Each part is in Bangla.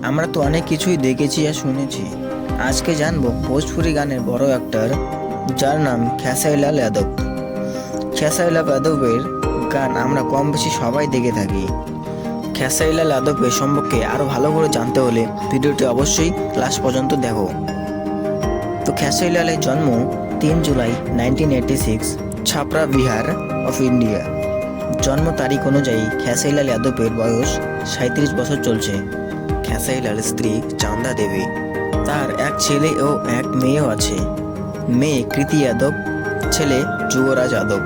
আমরা তো অনেক কিছুই দেখেছি আর শুনেছি। আজকে জানবো ভোজপুরি গানের বড় অ্যাক্টর, যার নাম খেসাইলাল যাদব। খেসাইলাল যাদবের গান আমরা কম বেশি সবাই দেখে থাকি। খেসাইলাল যাদবের সম্পর্কে আরও ভালো করে জানতে হলে ভিডিওটি অবশ্যই লাস্ট পর্যন্ত দেখো। তো খেসাইলালের জন্ম 3 জুলাই 1986, ছাপড়া, বিহার অফ ইন্ডিয়া। জন্ম তারিখ অনুযায়ী খেসাইলাল যাদবের বয়স 37 বছর চলছে। খেসাইলাল স্ত্রী চান্দা দেবী। তার এক ছেলে ও এক মেয়েও আছে। মেয়ে কৃতি যাদব, ছেলে যুবরাজ যাদব।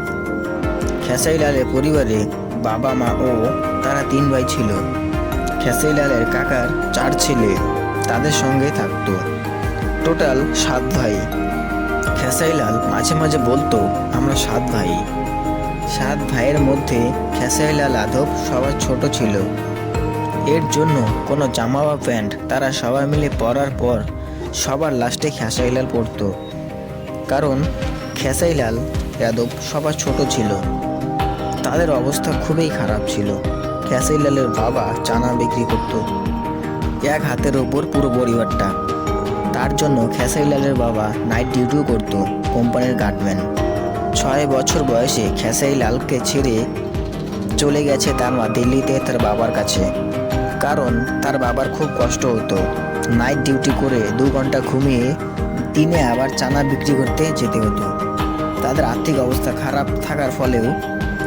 খেসাইলালের পরিবারে বাবা, মা ও তারা 3 ভাই ছিল। খেসাইলালের কাকার 4 ছেলে তাদের সঙ্গে থাকতো। টোটাল 7 ভাই। খেসাইলাল মাঝে মাঝে বলতো, আমরা 7 ভাই। 7 ভাইয়ের মধ্যে খেসাইলাল যাদব সবার ছোট ছিল। এর জন্য কোনো জামা বা প্যান্ট তারা সবাই মিলে পরার পর সবার লাস্টে খেসাইলাল পরতো, কারণ খেসাইলাল যাদব সবার ছোট ছিল। তাদের অবস্থা খুবই খারাপ ছিল। খেসাইলালের বাবা চানা বিক্রি করত, এক হাতের ওপর পুরো পরিবারটা। তার জন্য খেসাইলালের বাবা নাইট ডিউটিও করত, কোম্পানির গার্ডম্যান। 6 বছর বয়সে খেসাইলালকে ছেড়ে চলে গেছে তার মা দিল্লিতে তার বাবার কাছে, কারণ তার বাবার খুব কষ্ট হতো। নাইট ডিউটি করে 2 ঘন্টা ঘুমিয়ে দিনে আবার চানা বিক্রি করতে যেতে হতো। তাদের আর্থিক অবস্থা খারাপ থাকার ফলেও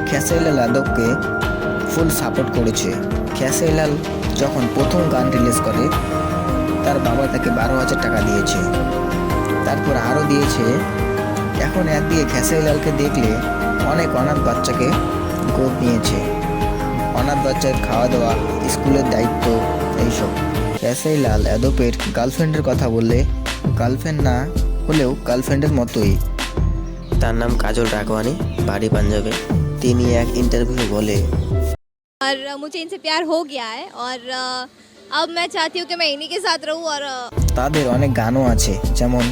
খেসাইলাল যাদবকে ফুল সাপোর্ট করেছে। খেসাইলাল যখন প্রথম গান রিলিজ করে, তার বাবা তাকে 12,000 টাকা দিয়েছে, তারপর আরও দিয়েছে। এখন একদিকে খেসাইলালকে দেখলে অনেক অনাথ বাচ্চাকে গোদ নিয়েছে। অনাথ বাচ্চার খাওয়া দাওয়া, স্কুলের দায়িত্ব, এইসব। খেসাইলাল যাদবের গার্লফ্রেন্ডের কথা বললে গার্লফ্রেন্ড না হলেও গার্লফ্রেন্ডের মতোই। তার নাম কাজল রাঘওয়ানি, বাড়ি পাঞ্জাবে। তিনি এক ইন্টারভিউ বলে, और मुझे इनसे प्यार हो गया है और अब मैं चाहती हूँ कि मैं इन्हीं के साथ रहूँ और তাদের অনেক গানও আছে, যেমন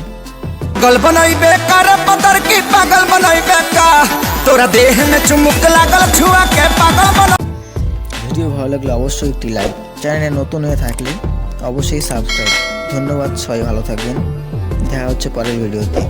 पागल बनैबे कर पतर की पागल बनैबे का तोरा देह में चुमुक लागल छुआ के पागल बना। ভিডিও ভালো লাগলে অবশ্যই একটি লাইক, চ্যানেলে নতুন হয়ে থাকলে অবশ্যই সাবস্ক্রাইব। ধন্যবাদ, সবাই ভালো থাকবেন। দেখা হচ্ছে পরের ভিডিওতে।